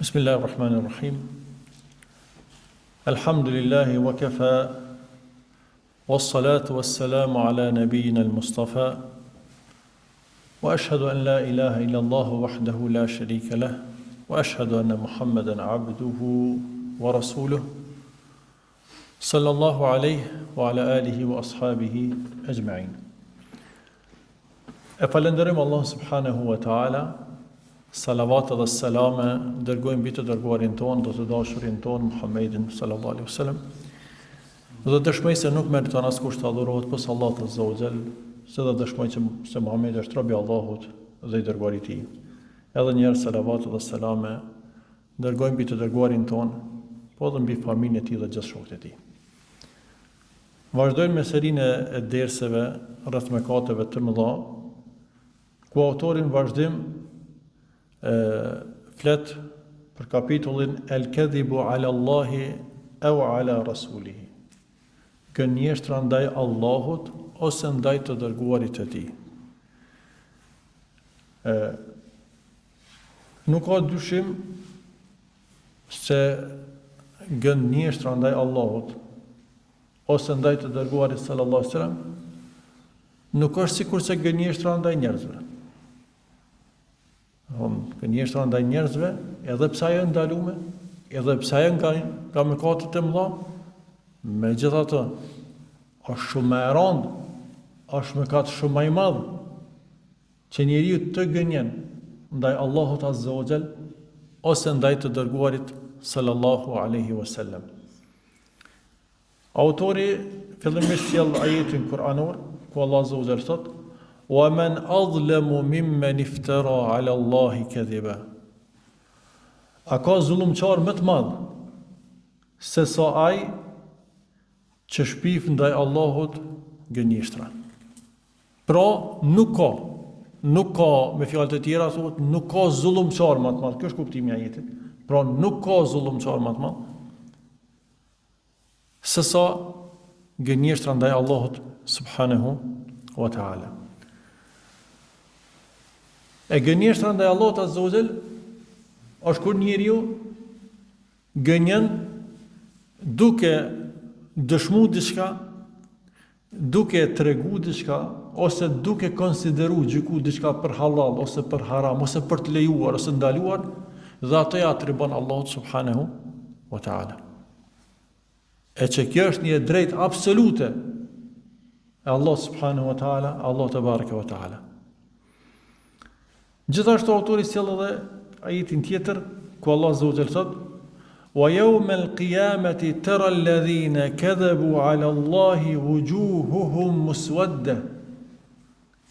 Bismillahirrahmanirrahim. Alhamdulillahi wa kafa, wassalatu wassalamu ala nabiyyina al-Mustafa, wa ashhadu an la ilaha illa Allah wahdahu la sharika lah, wa ashhadu anna Muhammadan abduhu wa rasuluh, sallallahu alayhi wa ala alihi wa ashabihi ajma'in. E falenderojmë Allah subhanahu wa ta'ala. Salavat dhe selame dërgojmë mbi të dërguarin ton, do të dashurin ton, Muhammedin sallallahu alaihi wasallam. Dhe dëshmoj se nuk meriton askush të adhurohet pos Allahut azza wa jall, se dhe dëshmoj se Muhamedi është robi i Allahut dhe i dërguari i tij. Edhe një herë salavat dhe selame dërgojmë mbi të dërguarin ton, po edhe mbi familjen e tij dhe gjithë shokët e tij. Vazhdojmë me serinë e derseve rreth mëkateve të mëdha, ku autorin vazhdim flet për kapitullin El Kadhibu ala Allahi au ala Rasulihi, gënjeshtra ndaj Allahut ose ndaj të dërguarit të tij. Nuk ka dyshim se gënjeshtra ndaj Allahut ose ndaj të dërguarit sallallahu alaihi wasallam nuk është sikur se gënjeshtra ndaj njerëzve. Gënjeshtra ndaj njerëzve, edhe pse ajo është ndaluar, edhe pse ajo nga mëkatet e mëdha, megjithatë është shumë e rëndë, është mëkat shumë më i madh që njeriu të gënjen ndaj Allahut azza wa jall ose ndaj të dërguarit sallallahu alaihi wasallam. Autori fillimisht sjell ajetin kuranor ku Allah azza wa jall thotë: وَمَنْ أَظْلَمُ مِمَّنِ افْتَرَى عَلَى اللَّهِ كَذِبًا. A ka zullumçar më të madh se sa ai që shpif ndaj Allahut gënjeshtra. Pra nuk ka me fjalë të tjera thotë nuk ka zullumçar më të madh. Kjo është kuptimi i ajetit. Pra nuk ka zullumçar më të madh se sa gënjeshtra ndaj Allahut subhanahu wa ta'ala. E gënjeshtra ndaj Allahut azza wa jall është kur njeriu gënjen duke dëshmuar diçka, duke tregu diçka, ose duke konsideruar gjykuar diçka për halal ose për haram ose për të lejuar ose ndaluar, dhe ato ja atribon Allahut subhanahu wa ta'ala. E që kjo është një drejtë absolute e Allah subhanahu wa ta'ala, Allah te bareke wa ta'ala. Gjithashtu autori sjell edhe ajetin tjetër ku Allah azza wa jall thot: "Wa yawma al-qiyamati tara alladhina kadhabu 'ala Allahi wujuhuhum muswadda."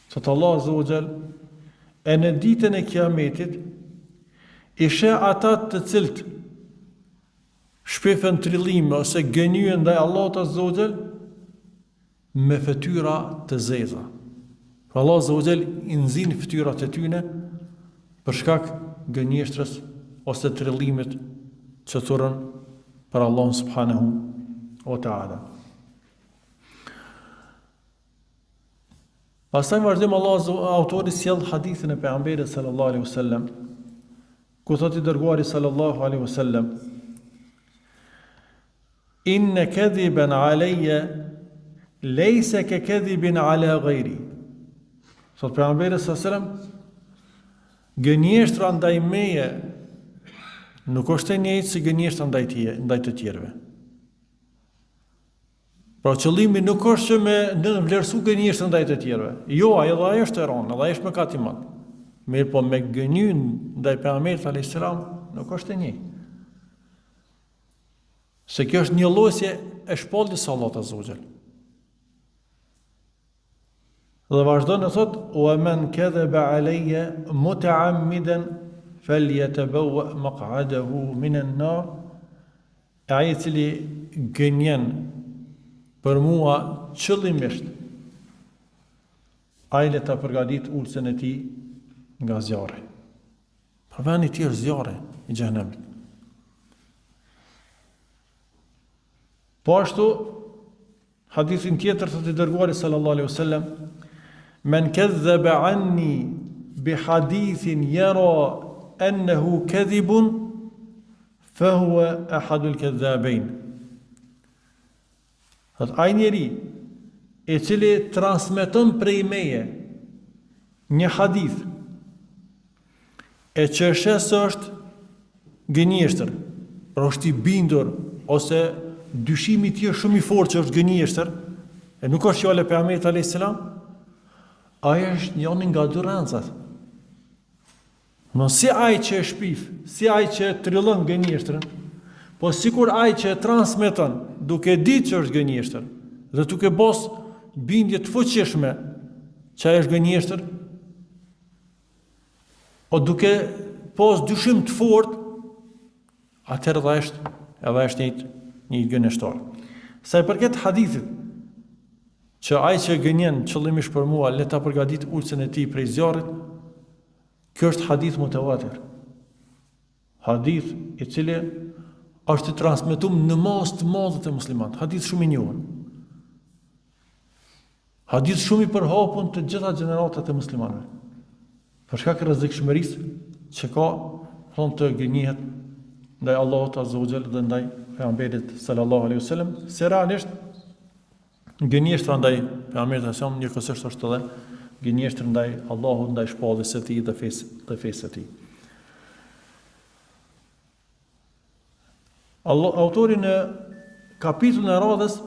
Sot Allah azza wa jall e në ditën e kiametit i sheh ata të cilët shpifën trillime ose gënjyen ndaj Allahut azza wa jall me fytyra të zeza. Allah azza wa jall i nxin fytyrat e tyre për shkak gënjeshtrës ose trillimit që thurën për Allahun subhanahu wa ta'ala. Pastaj vazhdim autori sjell hadithin e pejgamberit sallallahu alaihi wasallam, ku thotë i dërguari sallallahu alaihi wasallam: "Inna kadhiban alayya laysa ka kadhibin ala ghayri." Sot pejgamberi sallallahu alaihi wasallam, gënjeshtra ndaj meje nuk është e njëjtë si gënjeshtra ndaj të tjerëve. Pra qëllimi nuk është që me vlerësu gënjeshtra ndaj të tjerëve. Jo, ajo është e rëndë, edhe ajo është mëkat i madh. Mirë, po me gënjyn ndaj pejgamberit alayhis salam nuk është e njëjtë. Se kjo është një llosje e shpalljes së Allahut azza wa jall. Dhe vazhdon e thot: "Wa man kadhaba alayya muta'ammidan falyatabawwa maq'adahu min an-nar." Ai i cili gënjen për mua qëllimisht, ai le ta përgatit ulsen e tij nga zjarri. Për vend i tjerë zjarri i xhenemit. Po ashtu hadithin tjetër thotë i dërguari sallallahu alaihi wasallam: "Men kadhaba anni bi hadithin yara annahu kadhibun fa huwa ahadul kadhabain. Ai njeri i cili transmeton prej meje një hadith e që është gënjeshtër, pra është i bindur ose dyshimi i tij është shumë i fortë që është gënjeshtër, e nuk është fjala e Pejgamberit alayhis salam, ai është njëri nga dy rancat. Mos si ai që e shpif, si ai që trillon gënjeshtrën, po sikur ai që e transmeton duke ditë që është gënjeshtër dhe duke bos bindje të fuqishme që ai është gënjeshtër, o duke pos dyshim të fortë, atëherë edhe është një gënjeshtor. Sa i përket hadithit që ai që gënjen qëllimisht për mua le ta përgatit ulcën e tij prej zjarrit, kjo është hadith mutawatir. Hadith i cili është i transmetuar në masë të madhe të muslimanëve, hadith shumë i njohur. Hadith shumë i përhapur të gjitha gjeneratat e muslimanëve. Për shkak të rrezikshmërisë që ka thonë të gënjehet ndaj Allahut azza wa jalla dhe ndaj pejgamberit sallallahu alaihi wasallam, se realisht gënjeshtra ndaj pejgamberit sallallahu alaihi wasallam njëkohësisht është edhe gënjeshtër ndaj Allahut, ndaj shpalljes së tij dhe fesë së tij. Autori në kapitullin e radhës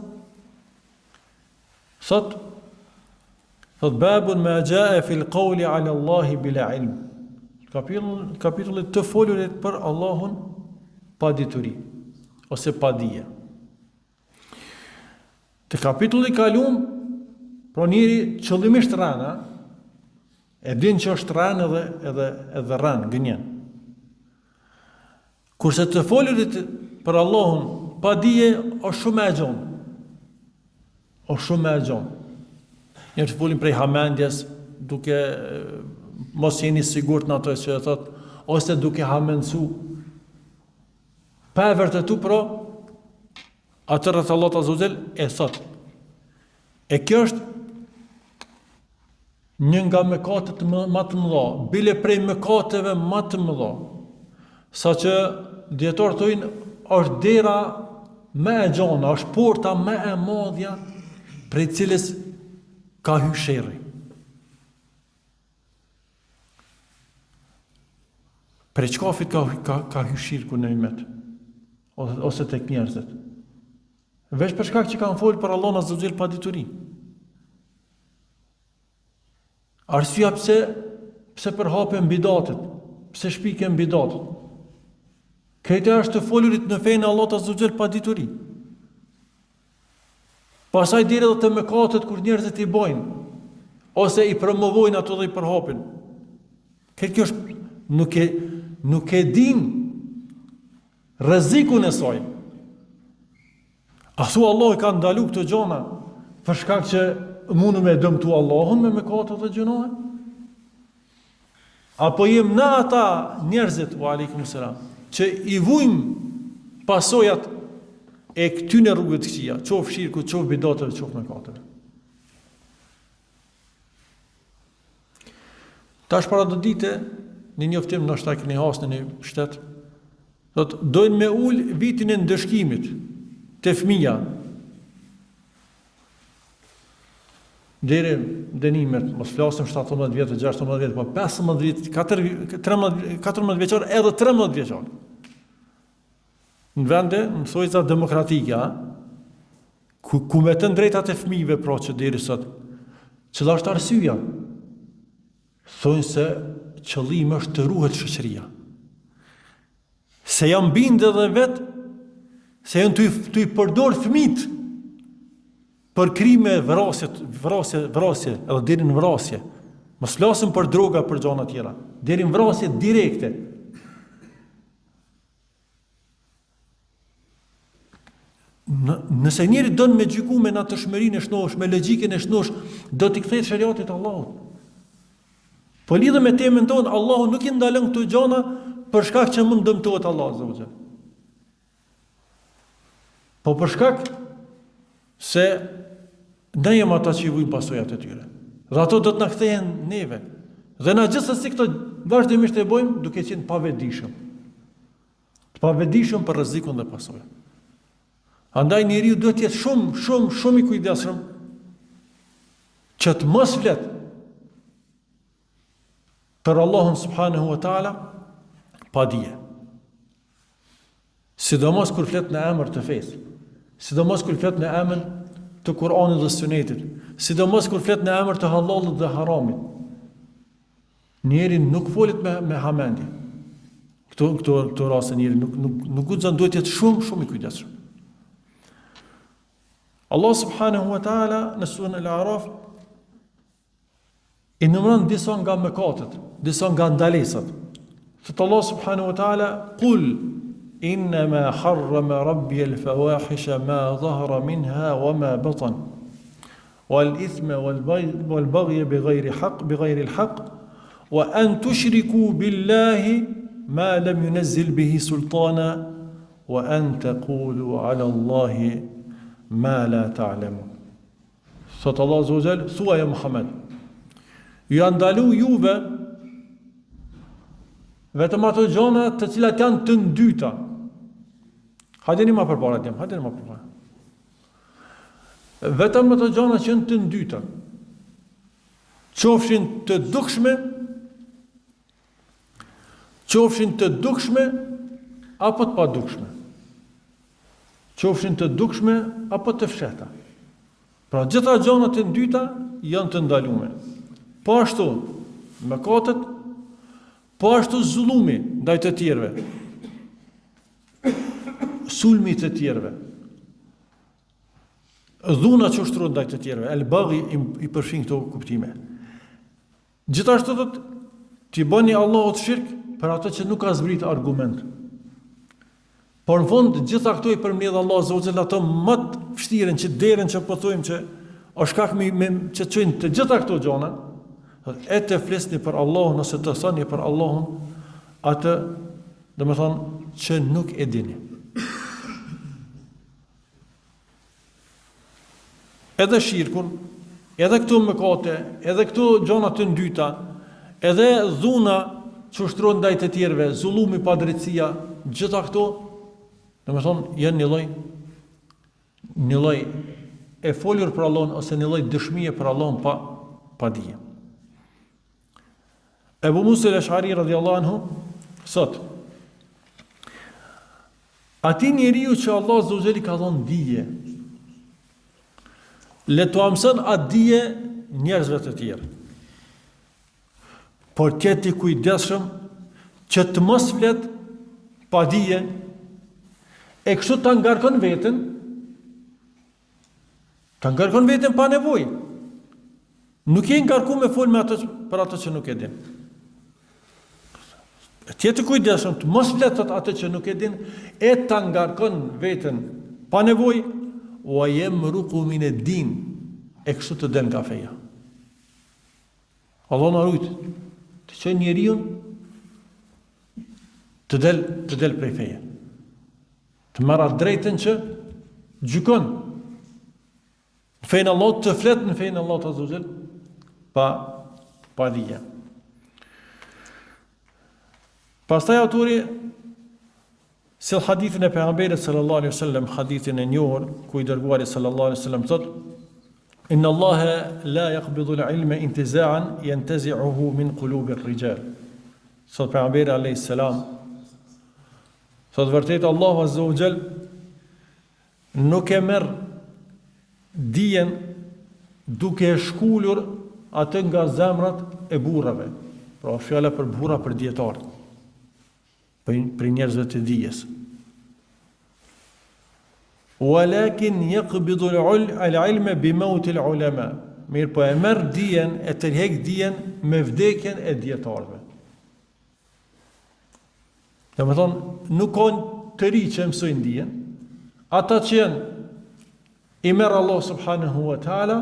thot babun ma jaa fi al-qawli ala Allah bila ilm. Kapitulli të folurit për Allahun pa dituri ose pa dije. Te kapitulli kalum pro njeri qëllimisht rana, e din që është rana edhe rana, gënjen. Kurse të folurit për Allahun pa dije, është shumë e gjonë. është shumë e gjonë. Njërë të folim prej hamendjes, duke mos jeni sigurt në ato që e thot, ose duke hamendsu. Pa e vërtetu, pro, atër rreth Allahut azza wa jall e thot. E kjo është një nga mëkatet më të mëdha, bile prej mëkateve më të mëdha. Saqë dietarët thonë është dera më e gjona, është porta më e madhja prej cilës ka hyrë sherri. Prej çkafit ka hyrë shirku në imet, ose tek njerëzit. Veç për shkak që kanë folë për Allahun azza wa jall pa dituri. Arsyeja pse përhapen bidatet, pse shpiken bidatet. Këto është të folurit në fenë Allahut azza wa jall pa dituri. Pastaj deri edhe të mëkatet kur njerëzit i bojnë ose i promovojnë ato dhe i përhapin. Kjo është nuk e din rrezikun e saj. A thua Allah ka ndalu këtë gjona për shkak që mundu me dëmtu Allahun me mëkatet dhe gjunohe? Apo jem në ata njerëzit, wa alaikum selam, që i vujmë pasojat e këtyne rrugëve të këqija, qoftë shirku, qoftë bidateve, qoftë mëkateve. Tash para do dite, në njoftim ndoshta keni hasë në një shtet, dojnë me ul vitin e ndëshkimit të fëmija, deri dënimet, mos flasim 17 vjetë, 16 vjetë, po 15 vjetë, 14 vjeçar edhe 13 vjeçar. Në vende, në thojza demokratika, ku me të drejtat e fëmijëve pra që deri sot, cila është arsyeja? Thojnë se qëllimi është të ruhet shoqëria. Se janë bindë edhe vetë, se janë të i përdor fëmijët për krime, vrasje, edhe deri në vrasje. Mos flasim për droga, për gjëra tjera, deri në vrasje direkte. Nëse njeri don me gjyku me natëshmërinë e shnosh, me logjikën e shnosh, do t'i kthehet shariatit Allahut. Po lidhë me temën tonë, Allahu nuk i ndalon këto gjëra për shkak që mund dëmtohet Allahu azza wa jall. Po për shkak se ne jemi ata që i vujnë pasojat e tyre. Dhe ato do të na kthehen neve. Dhe na gjithsesi këto vazhdimisht e bëjmë duke qenë pa vetëdijshëm. pavetëdijshëm për rrezikun dhe pasojën. Andaj njeriu duhet të jetë shumë i kujdesshëm që të mos flet për Allahun subhanahu wa taala pa dije. Sidomos kur flet në emër të fesë, sidomos kur flet në emër të Kur'anit dhe Sunetit, sidomos kur flet në emër të halalit dhe haramit. Njeri nuk folet me hamendje. Këto raste njeri nuk guxon, duhet të jetë shumë i kujdesshëm. Allah subhanahu wa taala në surën Al-A'raf i numëron disa nga mëkatet, disa nga ndalesat. Thot Allah subhanahu wa taala: "Qul innama harrama rabbi al-fawahisha ma dhahara minha wa ma batan wal ithma wal baghy bighayri al-haqq wa an tushriku billahi ma lam yunzil bihi sultana wa an taqulu ala Allahi ma la ta'lamun." Thot Allah azza wa jall: "Thuaj Muhammed, ju ndalu juve vetëm ato gjëra të cilat janë të ndyta." Hajeni më përpara tim, hajeni më përpara. Vetëm ato gjëra që janë të ndyta, qofshin të dukshme apo të padukshme. Qofshin të dukshme apo të fshehta. Pra gjitha gjërat të ndyta janë të ndaluara. Po ashtu mëkatet, po ashtu zullumi ndaj të tjerëve, sulmi të tjerëve, dhuna që ushtron ndaj të tjerëve, el baghi i përfshin këto kuptime. Gjithashtu do t'i bëni Allahut shirk për ato që nuk ka zbrit argument. Por në fund gjitha këto i përmbledh Allahu azza wa jalla, ato më të vështirën që derën që po thojmë që është shkak që çojnë të gjitha këto gjëra. E të flisni për Allahun ose të thoni për Allahun atë, domethënë që nuk e dini. Edhe shirkun, edhe këto mëkate, edhe këto gjëra të ndyta, edhe dhuna që ushtron ndaj të tjerëve, zullumi, padrejtësia, gjitha këto, domethënë janë një lloj e folur për Allahun ose një lloj dëshmie për Allahun pa dije. Ebu Musa al-Ash'ari radhiyallahu anhu sot: "Ati njeriu që Allah azza wa jalla ka dhënë dije, le të mëson atë dije njerëzve të tjerë. Por të jetë i kujdesshëm që të mos flet pa dije, e kështu ta ngarkon veten pa nevojë. Nuk je ngarkuar me fol me ato për ato që nuk e din. Të jetë kujdesshëm të mos fletot atë që nuk e din, e ta ngarkon veten pa nevojë, wa yamruqu min ad-din, e kështu të del nga feja. Allah na rujt të çojë njeriu të del prej feje. Të marrë drejtën që gjykon në fejnë Allah, të flet në fejnë Allah të azuzil pa dhije. Pastaj autori si hadithin e pejgamberit sallallahu alaihi wasallam, hadithin e njohur ku i dërguari sallallahu alaihi wasallam thot: "Inna Allaha la yaqbidu al-ilma intiza'an yantazi'uhu min qulubi ar-rijal." Sot pejgamberi alayhi salam thot vërtet Allahu azza wa jall nuk e merr dijen duke e shkulur atë nga zemrat e burrave. Pra fjala për burra, për dietarët, për njerëzve të dijes. Walakin yaqbidu al-ilma bi maut al-ulama. Mirë po e merr dijen, e tërheq dijen me vdekjen e dietarëve. Domethënë nuk kanë të ri që mësojnë dijen. Ata që janë i merr Allah subhanahu wa taala,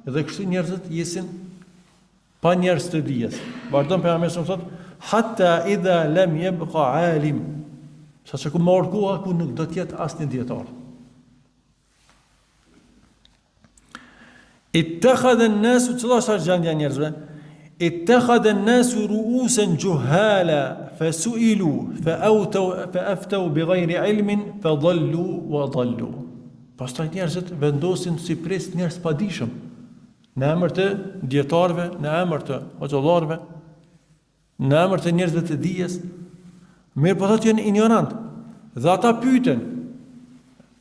dhe kështu njerëzit jesin pa njerëz të dijes. Vazhdon pejgamberi sa thot: "Hatta idha lam yabqa alim." Sa që ku marrkoha ku nuk do të jetë asnjë dietar. Ittakhadha an-nasu, çdo sa gjendja njerëzve, ittakhadha an-nasu ru'usan juhala fasu'ilu fa'aftau bighayri ilmin fadallu wa dallu. Pastaj njerëzit vendosin si pres njerëz padijshëm në emër të dietarëve, në emër të hoxhallarëve, në emër të njerëzve të dijes, mirë po thotë janë ignorant. Dhe ata pyeten,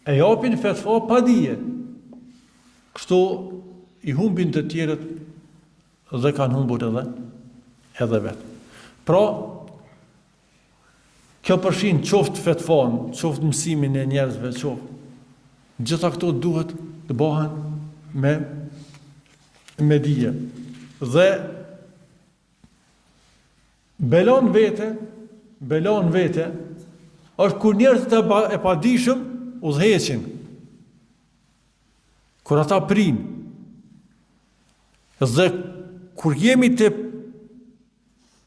e japin fetva pa dije. Kështu i humbin të tjerët dhe kanë humbur edhe vetë. Pra, kjo përfshin qoftë fetvën, qoftë mësimin e njerëzve, qoftë gjitha këto duhet të bëhen me dije. Dhe belon vete është kur njerëzit e padijshëm udhëheqin. Kur ata prinë. Dhe kur jemi të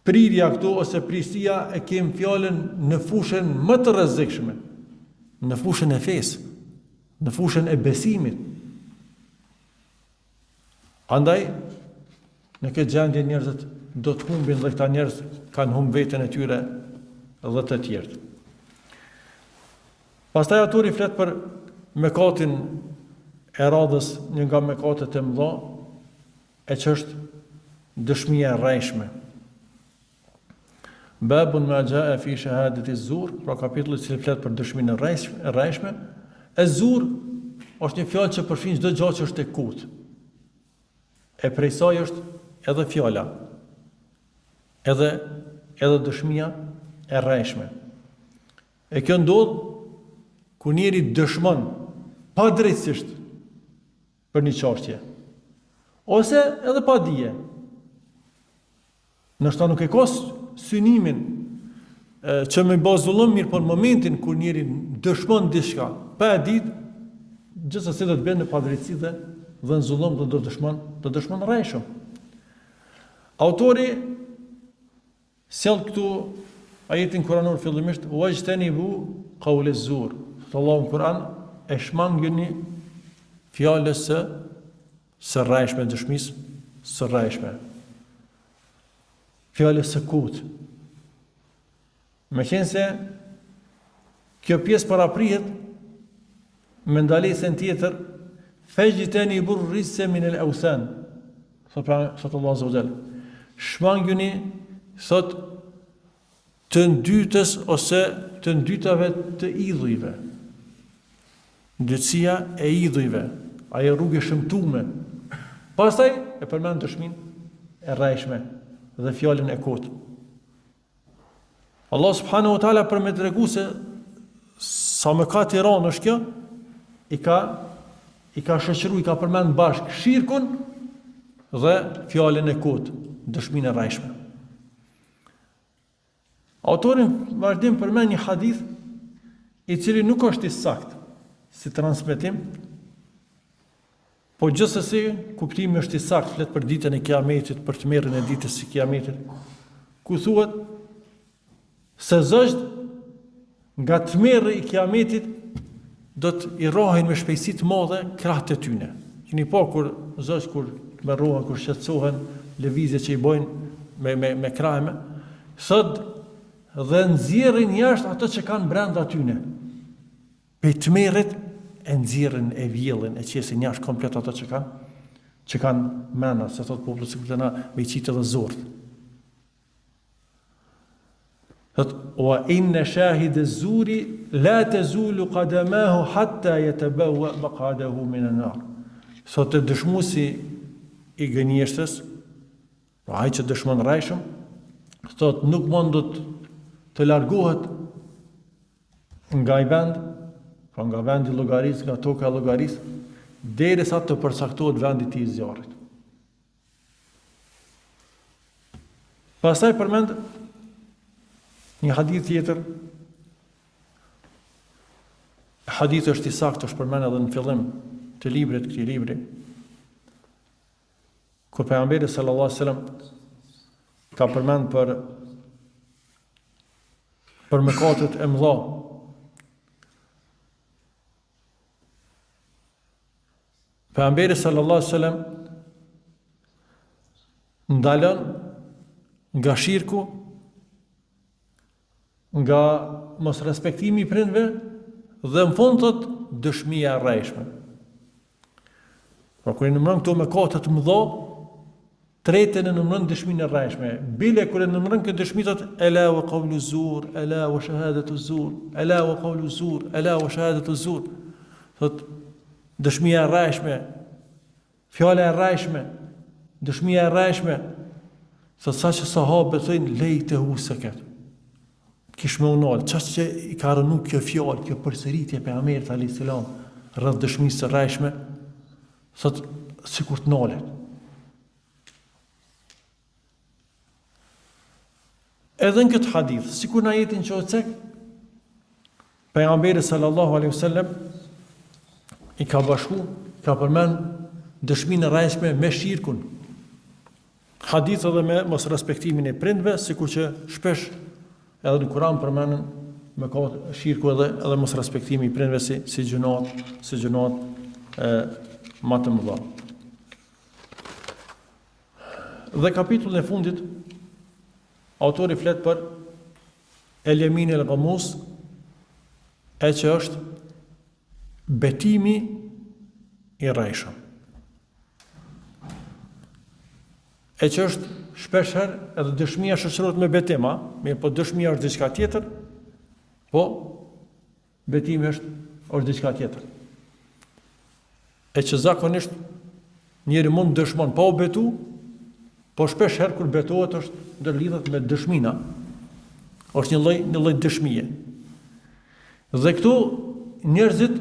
prirja këtu ose prisia e kemi fjalën në fushën më të rrezikshme, në fushën e fesë, në fushën e besimit. Andaj, në këtë gjendje njerëzit do të humbin dhe këta njerëz kanë humbë veten e tyre dhe të tjerët. Pastaj autori flet për mëkatin e radhës, një nga mëkatet e mëdha, e që është dëshmia e rrejshme. Babun ma jaa fi shahadati az-zur, pra kapitulli i cili flet për dëshminë e rrejshme. Az-zur është një fjalë që përfshin çdo gjë që është e kot. E prej saj është edhe fjala, edhe dëshmia e rrejshme. E kjo ndodh kur njeri dëshmon pa drejtësisht për një çështje, ose edhe pa dije. Nështë nuk e ka synimin që me bazullon mirë, por në momentin kur njeri dëshmon diçka pa e ditë, gjithsesi do të bën në padrejtësi dhe në zullum dhe do dëshmon rrejshëm. Autori sjell këtu ajetin kuranor fillimisht wajtanibu qawl az-zur. Allahu në Kur'an e shmangjeni fjalës së rrejshme, dëshmisë së rrejshme. Fjalës së kot. Meqense kjo pjesë paraprihet me ndalesën tjetër fajtanibu ar-rijsa min al-awthan. Thot Allahu azza wa jall. Shmangjeni thot të ndytës ose të ndytave të idhujve. Ndytësia e idhujve, ajo rrugë shëmtume. Pastaj e përmend dëshminë e rrejshme dhe fjalën e kotë. Allah subhanahu wa taala për me tregu se sa mëkat i rënd është kjo, i ka shoqëruar, i ka përmend bashkë shirkun dhe fjalën e kotë, dëshminë e rrejshme. Autorin vazhdim përmend një hadith i cili nuk është i saktë si transmetim, po gjithsesi kuptimi është i saktë, flet për ditën e Kiametit, për tmerrjen e ditës së Kiametit, ku thuhet se zogj nga tmerri i Kiametit do të i rrohen me shpejtësi të madhe krahët e tyre. Keni pa kur zogj kur tmerrohen, kur shqetësohen, lëvizjet që i bojnë me krahë, thot dhe nxjerrin jashtë ato që kanë brenda tyre. Pe tmerrit e nxjerrin, e vjellin, e qesin jashtë komplet ato që kanë mena, se thot populli sikur të na me qitë dhe zort. Thot wa inna shahid az-zuri la tazulu qadamahu hatta yatabawa maq'adahu min an-nar. Thot dëshmuesi i gënjeshtës, pra ai që dëshmon rrejshëm, thot nuk mund të largohet nga i vend, pra nga vendi llogaris, nga toka e llogaris, derisa të përcaktohet vendi i zjarrit. Pastaj përmend një hadith tjetër. Hadithi është i saktë, është përmend edhe në fillim të librit, këtij libri. Kur pejgamberi sallallahu alajhi wasallam ka përmend për mëkatet e mëdha. Pejgamberi sallallahu alajhi wasallam ndalon nga shirku, nga mos respektimi i prindve dhe në fund thot dëshmia e rrejshme. Por kur e numëron këto mëkate të mëdha, tretën e numëron dëshminë e rrejshme. Bile kur e numëron këtë dëshmi thot ela wa qawlu zur, ela wa shahadatu zur, ela wa qawlu zur, ela wa shahadatu zur. Thot dëshmia e rrejshme, fjala e rrejshme, dëshmia e rrejshme. Thot sa që sahabët thënë lejtehu seket. Kish me unal, qas që i ka rënu kjo fjallë, kjo përsëritje pejgamberit alayhis salam rreth dëshmisë së rrejshme, thot sikur të nalet. Edhe në këtë hadith, sikur në ajetin që o cek, pejgamberi sallallahu alaihi wasallam i ka bashku, ka përmend dëshminë e rrejshme me shirkun. Hadith edhe me mos respektimin e prindve, sikur që shpesh edhe në Kur'an përmenden me ka shirku edhe mos respektimi i prindve si gjunat më të mëdha. Dhe kapitullin e fundit autori flet për el-yamin el-ghamus, e që është betimi i rrejshëm. E që është shpesh herë edhe dëshmia shoqërohet me betim, mirë, po dëshmia është diçka tjetër, po betimi është diçka tjetër. E që zakonisht njeri mund dëshmon pa u betu, po shpesh herë kur betohet është ndërlidhet me dëshmina. Është një lloj dëshmie. Dhe këtu njerëzit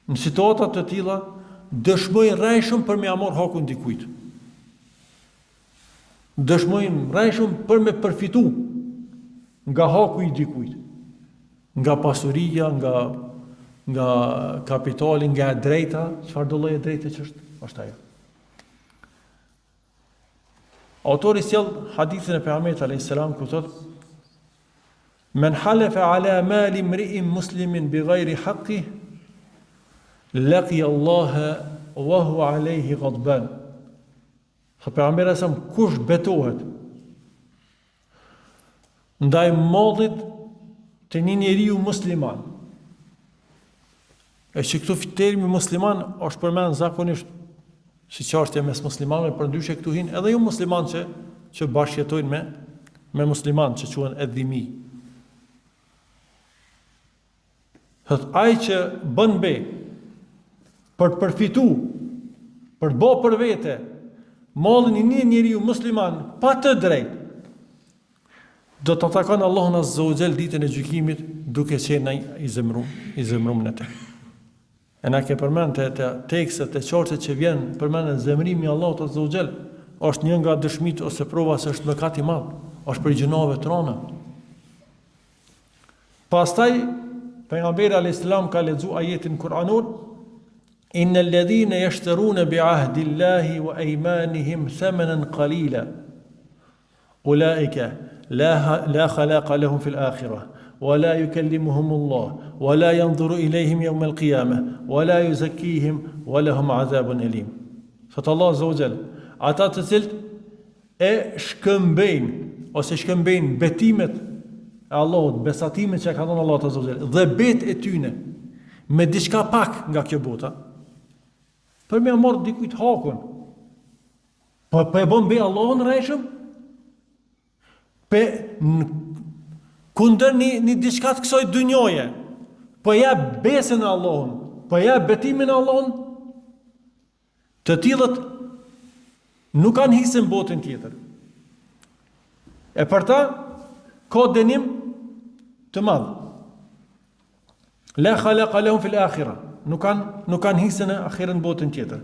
në situata të tilla dëshmojnë rrejshëm për me marr hakun dikujt. Dëshmojnë rrejshëm për me përfitu nga haku i dikujt, nga pasuria, nga kapitali, nga drejta, çfarë do lloj drejte që është ajo. Autori sjell hadithin e pejgamberit alayhis salam ku thotë: "Men halafa ala mali imri'in muslimin bighayri haqqi laqiya Allah wa huwa alayhi ghadban." Pejgamberi sa kush betohet ndaj mallit të një njeriu musliman. E që këtu termi musliman është përmend zakonisht si çështje mes muslimanëve, për ndryshe këtu hin edhe jo musliman që bashkëjetojnë me musliman që quhen edhimi. Thot ai që bën be për të përfitu, për të bërë për vete mallin i një njeriu musliman pa të drejtë, do të takon Allahun azza wa jall ditën e gjykimit duke qenë i zemrum në të. E na ke përmend të tekstet e qartë që vjen përmend zemrimi i Allahut azza wa jall, është një nga dëshmitë ose prova se është mëkat i madh, është për gjunave të rënda. Pastaj pejgamberi alayhis salam ka lexuar ajetin kuranor: "Inna alladhina yashtaruna bi'ahdi Allahi wa aymanihim thamanan qalila ulaika la khalaqa lahum fil akhirah wa la yukallimuhum Allah wa la yanzuru ilayhim yawm al-qiyamah wa la yuzakkihim wa lahum 'adhabun alim." Fat Allah azza wa jall, ata të cilët e shkëmbejnë betimet e Allahut, besatimet që ka dhënë Allahu azza wa jall dhe bet e tyne me diçka pak nga kjo bota, për me marrë dikujt hakun, po e bën be Allahun rrejshëm, kundër një diçka të kësaj dynjoje, po ja besën e Allahun, po ja betimin e Allahun, të tillët nuk kanë hisë në botën tjetër. E për ta, ka dënim të madh. La khalaqa lahum fil akhirah. Nuk kanë hisën e akhirën në botën tjetër.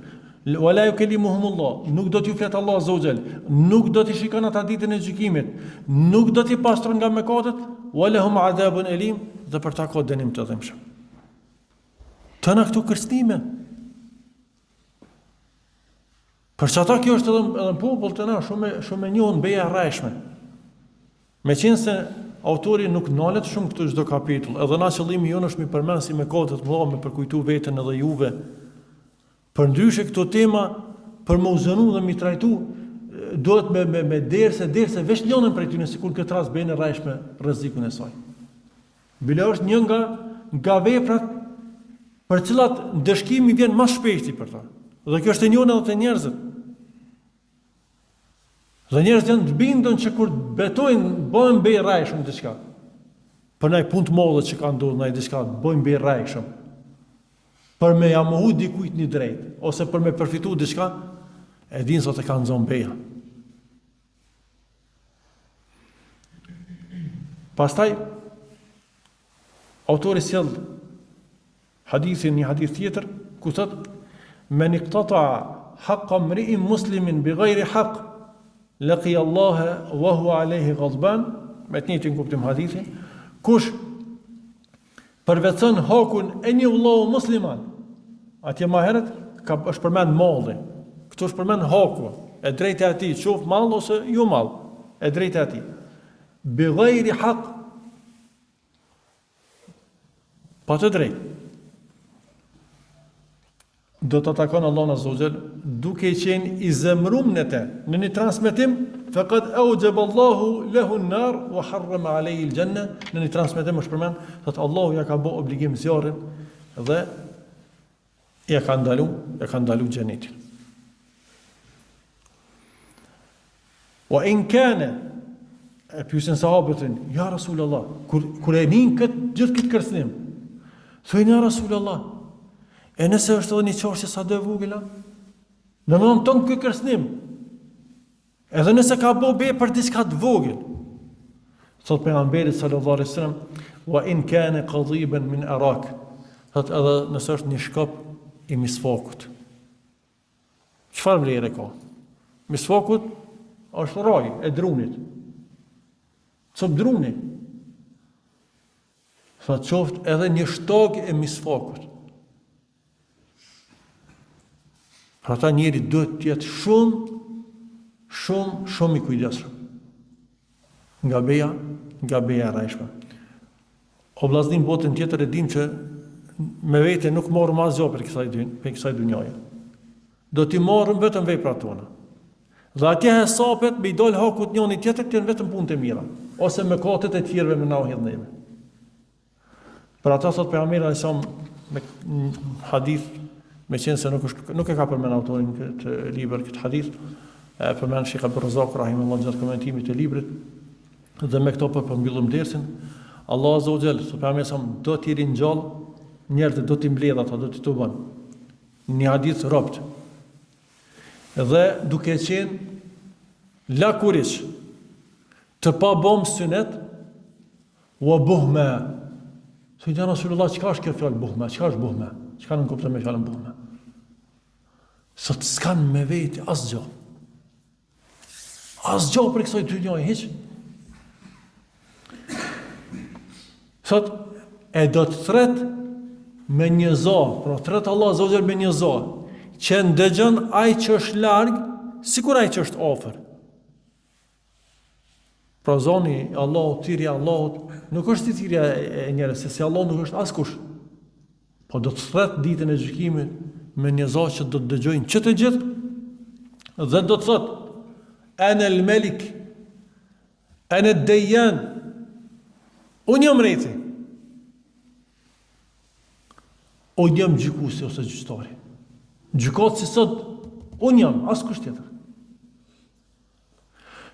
Wala yukallimuhum Allah. Nuk do t'ju flet Allah azza wa jall. Nuk do t'i shikon ata ditën e gjykimit. Nuk do t'i pastron nga mëkatet. Wala hum adhabun alim. Dhe për ta ka dënim të dhimbshëm. Të na këtu kërcënime. Për çata kjo është edhe në popull të na shumë e njohur beja rrejshme. Meqense autori nuk nalet shumë këtu çdo kapitull, edhe na qëllimi jonë është mi përmend si mëkate të mëdha, me përkujtu veten edhe juve. Përndryshe këto tema për më u zënu dhe mi trajtu duhet me derse veç njënën prej tyre, sikur këtë rast bëjnë rrajshme rrezikun e saj. Bile është një nga veprat për cilat dëshkimi vjen më shpejti për ta. Dhe kjo është e njohur edhe te njerëzit. Dhe njerëzit janë të bindur që kur betojnë, bëhen bëj rrajshëm diçka. Për ndaj punë të mëdha që ka ndodhur, ndaj diçka, bëjnë bëj rrajshëm. Për me ja mohu dikujt një drejt, ose për me përfitu diçka, e dinë sot e kanë zonë beja. Pastaj, autori sjell hadithin, një hadith tjetër, ku thot, men iqtata haqqa mri'in muslimin bi ghayri haqq, laqi Allah wa huwa alayhi ghadban, me të njëjtin kuptim hadithin, kush përvecon hakun e një vëllau musliman, atje më herët është përmend malli, këtu është përmend haku, e drejta e tij, qof mall ose jo mall, e drejta e tij. Bi ghayri haqq, pa të drejtë. Do të takon Allahun azza wa jall duke qenë i zemrum në te. Në një transmetim, faqad awjaba Allahu lahu an-nar wa harrama alayhi al-janna. Në një transmetim është përmend, thotë Allahu ja ka bë obligim zjarrin dhe ja ka ndalu xhenetin. Wa in kana, e pyesin sahabëtin, ja Rasulullah, kur e nin gjithë këtë kërcënim, thojnë ja Rasulullah, e nëse është edhe një çështje sa do e vogël, në mënyrën tonë ky kërcënim, edhe nëse ka bëu për diçka të vogël, thot pejgamberi sallallahu alaihi wasallam, wa in kana qadiban min arak, thot edhe nëse është një shkop i misfakut. Çfarë vlerë ka? Misfakut është roj e drunit. Cop druni. Thot qoftë edhe një shtog e misfakut. Pra ta njeri duhet të jetë shumë i kujdesshëm. Nga beja e rrajshme. O vllaznim botën tjetër e dim që me vete nuk morëm asgjë për kësaj dunjaje. Do t'i marrëm vetëm veprat tona. Dhe atje hesapet me i dal hakut njëri tjetër të janë vetëm punët e mira, ose mëkatet e tjerëve me na u hedh neve. Për ata thot pejgamberi sa me hadith, me qenë se nuk e ka përmend autorin këtë libër, këtë hadith, përmend Sheikh Abdul Razak rahimahullah gjatë komentimit të librit, dhe me këto përmbyllëm dersin. Allah azza wa jall, pejgamberi sa do t'i ringjall njerëzit, do t'i mbledh ata, do t'i të bën një hadith robt. Dhe duke qenë lakurish të pa bom synet wa buhma. Thojnë Rasulullah, çka është kjo fjalë buhma? Çka është buhma? Çka nuk kupton me fjalën buhma? Sot s'kan me veti asgjë. Asgjë për kësaj dynjaje hiç. Sot e do të thret me një zor, pra thret Allah azza wa jall me një zor, që ndëgjon ai që është larg, sikur ai që është afër. Pra zoni Allahu, thirrja e Allahut, nuk është thirrja e njerëzve, se si Allah nuk është askush. Po do të thret ditën e gjykimit me një zor që do të dëgjojnë që të gjithë, dhe do të thotë: Ana al-Malik, ana ad-Dayyan. Unë jam mreti. Unë jam gjykuesi ose gjyqtari. Gjykot si sot, unë jam, askush tjetër.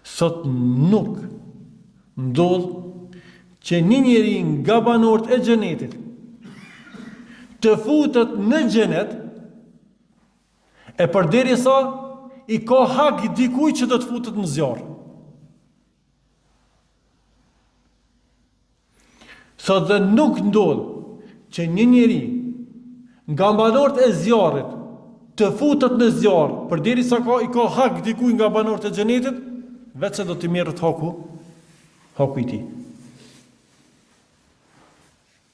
Sot nuk ndodh që një njeri nga banorët e xhenetit të futet në xhenet e përderisa i ka hak dikujt që do të futet në zjarr. Sot dhe nuk ndodh që një njeri nga banorët e zjarrit të futet në zjarr, përderisa i ka hak dikujt nga banorët e xhenetit, vetë se do t'i merret haku i tij.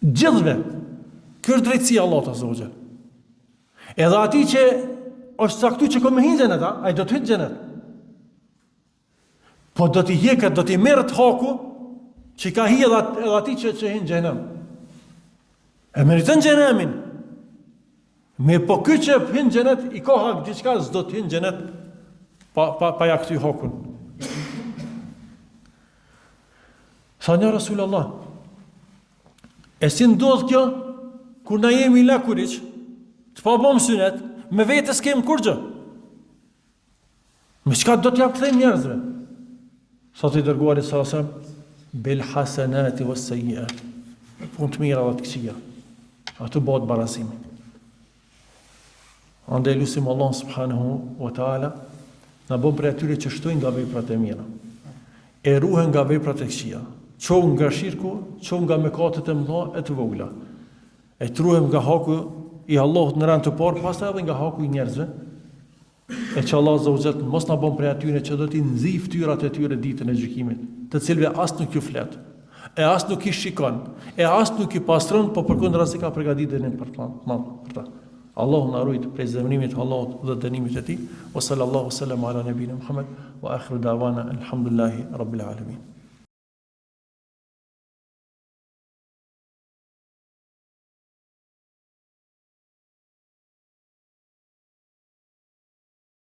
Gjithve, kjo është drejtësia e Allahut azza wa jall. Edhe atij që është caktuar që ka me hyjë xhenet, ai do të hyjë xhenet. Po do t'i jeket, do t'i merret haku që ka hyjë edhe atij që hyn xhenem. E meriton xhenemin. Me po ky që hyn xhenet i ka hak diçka, s'do të hyn xhenet pa ja këty hakun. Tha një Rasulullah, e si ndodh kjo, kur na jemi lakuriq, të pa bom synet, me vetës kem kur gjë. Me çka do t'ja kthejmë njerëzve? Sa të i dërguarit sa asem, bil hasanati was sayyiat. Punë të mira dhe të këqija. Atë bëhet barasimi. Andaj lusim Allah subhanahu wa ta'ala, na bën për atyre që shtojnë nga veprat e mira. E ruhen nga veprat e këqija. Qohë nga shirku, qohë nga mëkatet e mëdha e të vogla. E të ruhem nga haku i Allahut në rand të parë, pastaj edhe nga haku i njerëzve. E që Allah azza wa jalla mos na bën për atyre që do t'i nxij fytyrat e tyre ditën e gjykimit, të cilëve as nuk ju flet, e as nuk i shikon, e as nuk i pastron, po përkundërzi ka përgatitur për ta. Allahu na ruaj prej zemrimit të Allahut dhe dënimit të tij. Wa sallallahu sallam ala nabina Muhammad wa akhiru da'wana alhamdulillahi rabbil alamin.